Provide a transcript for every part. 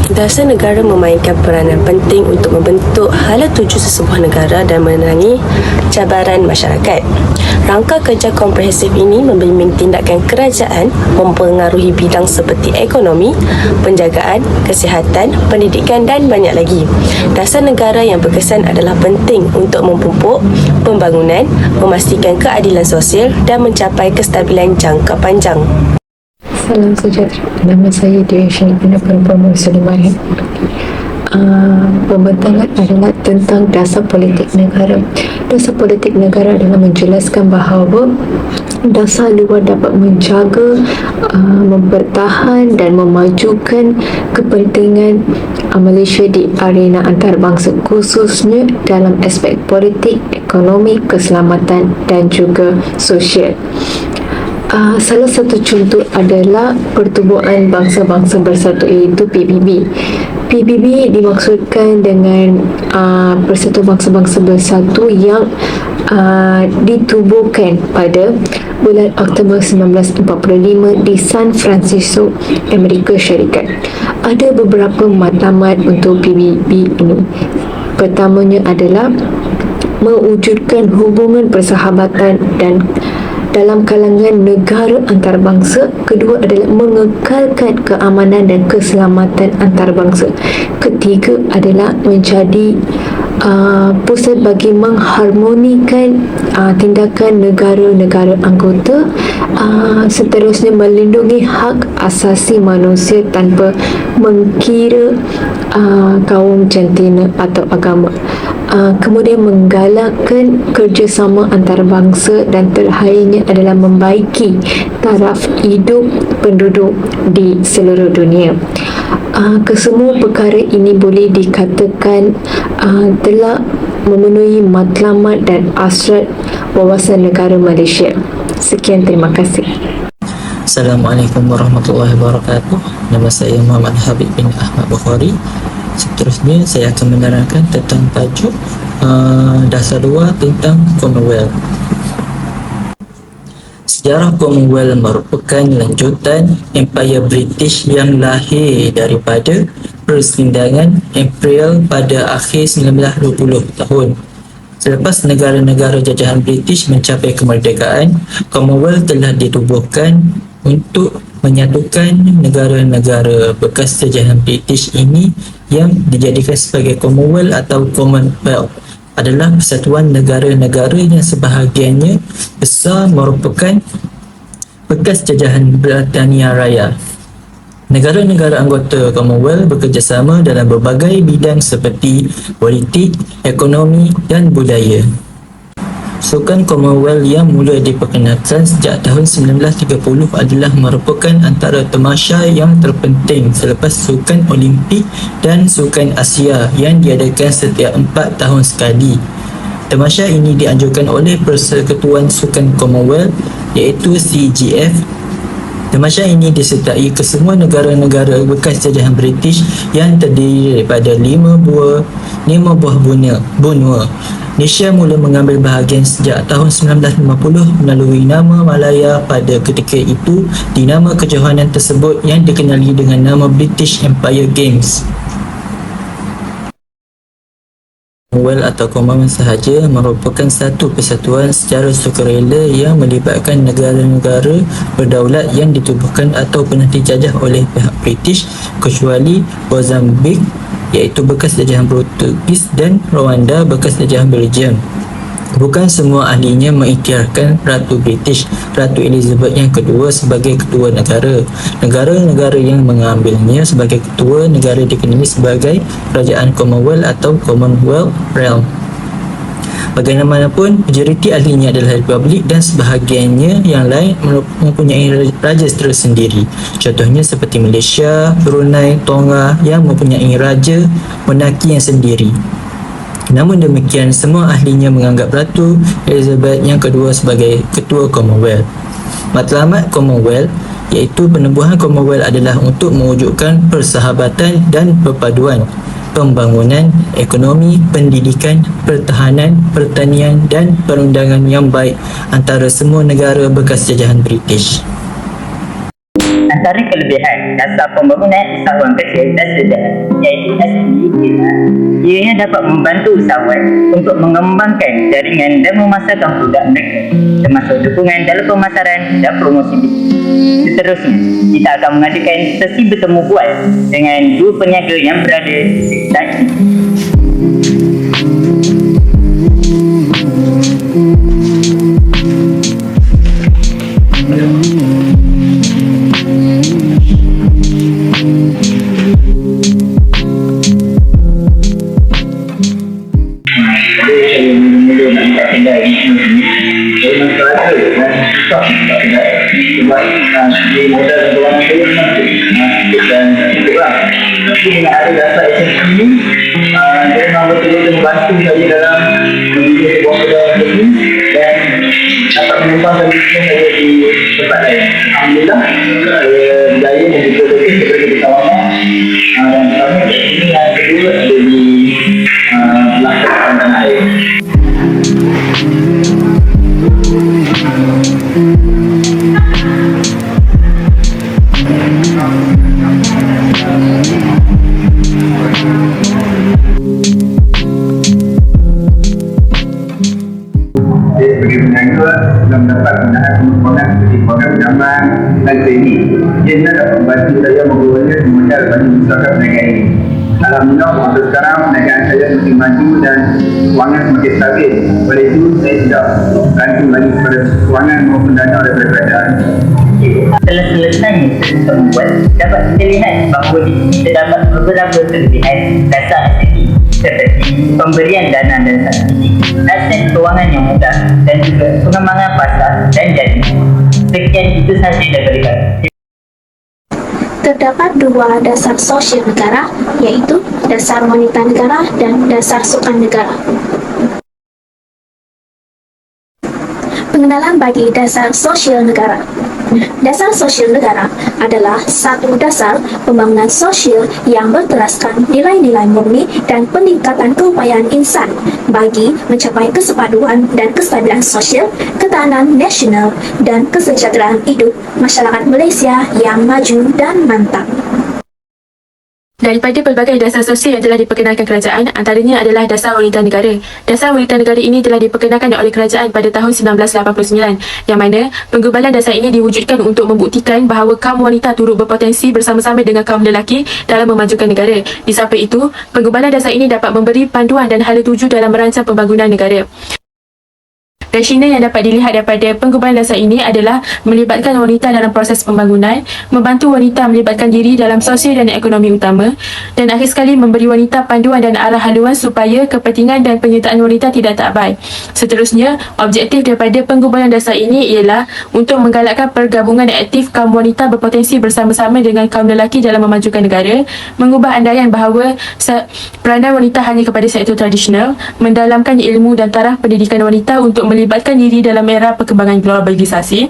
Dasar negara memainkan peranan penting untuk membentuk hala tuju sesebuah negara dan menenangi cabaran masyarakat. Rangka kerja komprehensif ini membimbing tindakan kerajaan mempengaruhi bidang seperti ekonomi, penjagaan, kesihatan, pendidikan dan banyak lagi. Dasar negara yang berkesan adalah penting untuk memupuk pembangunan, memastikan keadilan sosial dan mencapai kestabilan jangka panjang. Salam sejahtera. Nama saya Dewi Syanibina Perempuan Muslimah. Pembentangan adalah tentang dasar politik negara. Dasar politik negara adalah menjelaskan bahawa dasar luar dapat menjaga, mempertahan dan memajukan kepentingan Malaysia di arena antarabangsa, khususnya dalam aspek politik, ekonomi, keselamatan dan juga sosial. Salah satu contoh adalah Pertubuhan Bangsa-Bangsa Bersatu, iaitu PBB. PBB dimaksudkan dengan Persatuan Bangsa-Bangsa Bersatu yang ditubuhkan pada bulan Oktober 1945 di San Francisco, Amerika Syarikat. Ada beberapa matlamat untuk PBB ini. Pertamanya adalah mewujudkan hubungan persahabatan dan dalam kalangan negara antarabangsa. Kedua adalah mengekalkan keamanan dan keselamatan antarabangsa. Ketiga adalah menjadi pusat bagi mengharmonikan tindakan negara-negara anggota. Seterusnya melindungi hak asasi manusia tanpa mengkira kaum, jantina atau agama. Kemudian menggalakkan kerjasama antarabangsa dan terakhirnya adalah membaiki taraf hidup penduduk di seluruh dunia. Kesemua perkara ini boleh dikatakan telah memenuhi matlamat dan hasrat wawasan negara Malaysia. Sekian, terima kasih. Assalamualaikum warahmatullahi wabarakatuh. Nama saya Muhammad Habib bin Ahmad Bukhari. Seterusnya saya akan menerangkan tentang tajuk dasar luar tentang Commonwealth. Sejarah Commonwealth merupakan lanjutan Empire British yang lahir daripada perselindangan Imperial pada akhir 1920 tahun. Selepas negara-negara jajahan British mencapai kemerdekaan, Commonwealth telah ditubuhkan untuk menyatukan negara-negara bekas jajahan British ini yang dijadikan sebagai Commonwealth atau Commonwealth adalah persatuan negara-negara yang sebahagiannya besar merupakan bekas jajahan Britania Raya. Negara-negara anggota Commonwealth bekerjasama dalam berbagai bidang seperti politik, ekonomi dan budaya. Sukan Commonwealth yang mula diperkenalkan sejak tahun 1930 adalah merupakan antara tamasya yang terpenting selepas Sukan Olimpik dan Sukan Asia yang diadakan setiap 4 tahun sekali. Tamasya ini dianjurkan oleh Persekutuan Sukan Commonwealth iaitu CGF. Tamasya ini disertai kesemua negara-negara bekas jajahan British yang terdiri daripada 5 buah benua. Malaysia mula mengambil bahagian sejak tahun 1950 melalui nama Malaya. Pada ketika itu, di nama kejohanan tersebut yang dikenali dengan nama British Empire Games. Commonwealth atau Commonwealth sahaja merupakan satu persatuan secara sukarela yang melibatkan negara-negara berdaulat yang ditubuhkan atau pernah dijajah oleh pihak British kecuali Mozambik iaitu bekas jajahan Portugis dan Rwanda bekas jajahan Belgium. Bukan semua ahlinya mengikhtiarkan Ratu British, Ratu Elizabeth yang kedua sebagai ketua negara. Negara-negara yang mengambilnya sebagai ketua negara dikenali sebagai Kerajaan Commonwealth atau Commonwealth Realm. Bagaimanapun, majoriti ahlinya adalah republik dan sebahagiannya yang lain mempunyai raja tersendiri. Contohnya seperti Malaysia, Brunei, Tonga yang mempunyai raja monarki yang sendiri. Namun demikian, semua ahlinya menganggap Ratu Elizabeth yang kedua sebagai ketua Commonwealth. Matlamat Commonwealth iaitu penubuhan Commonwealth adalah untuk mewujudkan persahabatan dan perpaduan pembangunan, ekonomi, pendidikan, pertahanan, pertanian dan perundangan yang baik antara semua negara bekas jajahan British. antara kelebihan dasar pembangunan usahawan kecil dan sederhana iaitu SME ialah ianya dapat membantu usahawan untuk mengembangkan jaringan dan memasarkan produk mereka, termasuk dukungan dalam pemasaran dan promosi bisnes. Seterusnya, kita akan mengadakan sesi bertemu bual dengan dua peniaga yang berada di sekitar ini. Tapi nak ada dasar SME ni, dia memang betul-betul membantu saya dalam membuat sebuah kedai ini dan dapat mengembangkan bisnes saya di tempat lain. Alhamdulillah, saya berjaya membuka lokasi seperti di kawasan dan kami ini yang kedua ada di belakang tanah air. Saya sebagai peniaga sudah mendapat kemudahan seperti program pinjaman dan kredit. Ia juga dapat membantu saya memperoleh modal bagi usaha perniagaan ini. Alhamdulillah, untuk sekarang perniagaan saya semakin maju dan kewangan semakin stabil. Oleh itu, saya sudah bantu lagi kepada kewangan maupun dana daripada kerajaan. Setelah selesainya sesi membuat, dapat kita lihat bahawa di sini terdapat beberapa kelebihan dasar SME seperti pemberian dana dan subsidi, akses kewangan yang mudah dan juga pengembangan pasar dan jaringan. Sekian itu sahaja daripada kami. Terdapat dua dasar sosial negara, iaitu dasar wanita negara dan dasar sukan negara. Pengenalan bagi dasar sosial negara. Dasar sosial negara adalah satu dasar pembangunan sosial yang berteraskan nilai-nilai murni dan peningkatan keupayaan insan bagi mencapai kesepaduan dan kestabilan sosial, ketahanan nasional, dan kesejahteraan hidup masyarakat Malaysia yang maju dan mantap. Daripada pelbagai dasar sosial yang telah diperkenalkan kerajaan, antaranya adalah dasar wanita negara. Dasar wanita negara ini telah diperkenalkan oleh kerajaan pada tahun 1989, yang mana penggubalan dasar ini diwujudkan untuk membuktikan bahawa kaum wanita turut berpotensi bersama-sama dengan kaum lelaki dalam memajukan negara. Di samping itu, penggubalan dasar ini dapat memberi panduan dan hala tuju dalam merancang pembangunan negara. Rasional yang dapat dilihat daripada penggubalan dasar ini adalah melibatkan wanita dalam proses pembangunan, membantu wanita melibatkan diri dalam sosial dan ekonomi utama, dan akhir sekali memberi wanita panduan dan arah haluan supaya kepentingan dan penyertaan wanita tidak terabai. Seterusnya, objektif daripada penggubalan dasar ini ialah untuk menggalakkan pergabungan aktif kaum wanita berpotensi bersama-sama dengan kaum lelaki dalam memajukan negara, mengubah andaian bahawa peranan wanita hanya kepada sektor tradisional, mendalamkan ilmu dan taraf pendidikan wanita untuk melibatkan diri dalam era perkembangan globalisasi,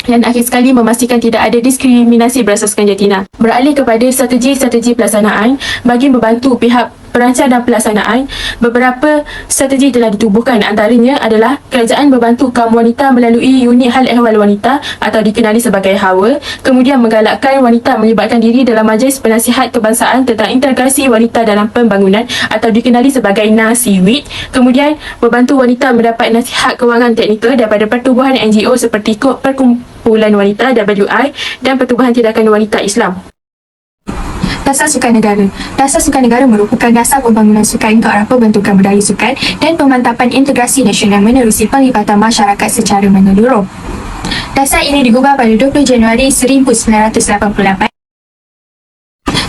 dan akhir sekali memastikan tidak ada diskriminasi berasaskan jantina. Beralih kepada strategi-strategi pelaksanaan bagi membantu pihak perancang dan pelaksanaan, beberapa strategi telah ditubuhkan. Antaranya adalah kerajaan membantu kaum wanita melalui unit hal ehwal wanita atau dikenali sebagai HAWA, kemudian menggalakkan wanita melibatkan diri dalam majlis penasihat kebangsaan tentang integrasi wanita dalam pembangunan atau dikenali sebagai NASIWIT, kemudian membantu wanita mendapat nasihat kewangan teknikal daripada pertubuhan NGO seperti Perkumpulan Wanita WI dan Pertubuhan Tindakan Wanita Islam. Dasar Sukan Negara. Dasar Sukan Negara merupakan dasar pembangunan sukan untuk arah pembentukan budaya sukan dan pemantapan integrasi nasional menerusi penglibatan masyarakat secara menyeluruh. Dasar ini digubah pada 20 Januari 1988.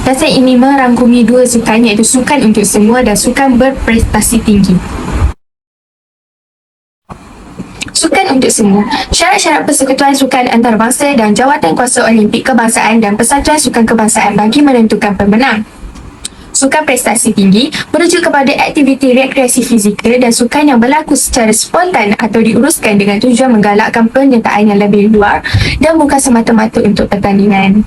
Dasar ini merangkumi dua sukan, iaitu sukan untuk semua dan sukan berprestasi tinggi. Sukan untuk semua. Syarat-syarat persekutuan sukan antarabangsa dan jawatan kuasa Olimpik kebangsaan dan persatuan sukan kebangsaan bagi menentukan pemenang. Sukan prestasi tinggi merujuk kepada aktiviti rekreasi fizikal dan sukan yang berlaku secara spontan atau diuruskan dengan tujuan menggalakkan penyertaan yang lebih luar dan bukan semata-mata untuk pertandingan.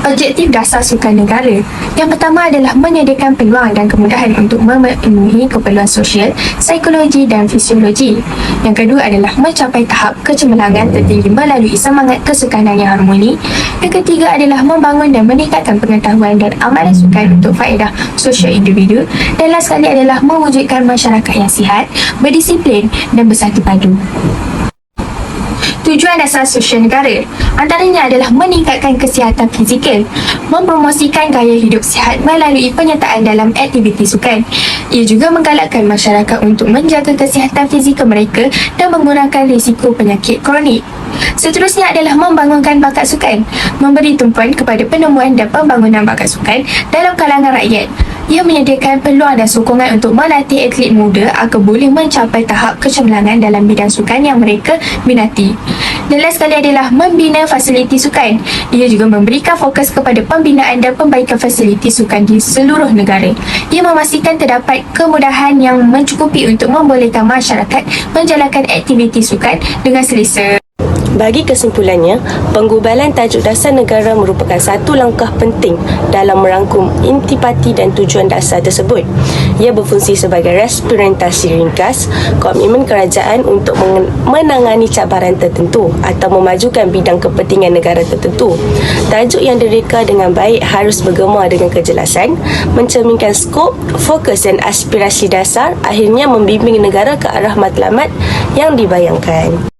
Objektif dasar sukan negara. Yang pertama adalah menyediakan peluang dan kemudahan untuk memenuhi keperluan sosial, psikologi dan fisiologi. Yang kedua adalah mencapai tahap kecemerlangan tertinggi melalui semangat kesukanan yang harmoni. Yang ketiga adalah membangun dan meningkatkan pengetahuan dan amalan sukan untuk faedah sosial individu. Dan last sekali adalah mewujudkan masyarakat yang sihat, berdisiplin dan bersatu padu. Tujuan dasar sosial negara antaranya adalah meningkatkan kesihatan fizikal, mempromosikan gaya hidup sihat melalui penyertaan dalam aktiviti sukan. Ia juga menggalakkan masyarakat untuk menjaga kesihatan fizikal mereka dan mengurangkan risiko penyakit kronik. Seterusnya adalah membangunkan bakat sukan, memberi tumpuan kepada penemuan dan pembangunan bakat sukan dalam kalangan rakyat. Ia menyediakan peluang dan sokongan untuk melatih atlet muda agar boleh mencapai tahap kecemerlangan dalam bidang sukan yang mereka minati. Dan last sekali adalah membina fasiliti sukan. Ia juga memberikan fokus kepada pembinaan dan perbaikan fasiliti sukan di seluruh negara. Ia memastikan terdapat kemudahan yang mencukupi untuk membolehkan masyarakat menjalankan aktiviti sukan dengan selesa. Bagi kesimpulannya, penggubalan tajuk dasar negara merupakan satu langkah penting dalam merangkum intipati dan tujuan dasar tersebut. Ia berfungsi sebagai representasi ringkas komitmen kerajaan untuk menangani cabaran tertentu atau memajukan bidang kepentingan negara tertentu. Tajuk yang direka dengan baik harus bergema dengan kejelasan, mencerminkan skop, fokus dan aspirasi dasar, akhirnya membimbing negara ke arah matlamat yang dibayangkan.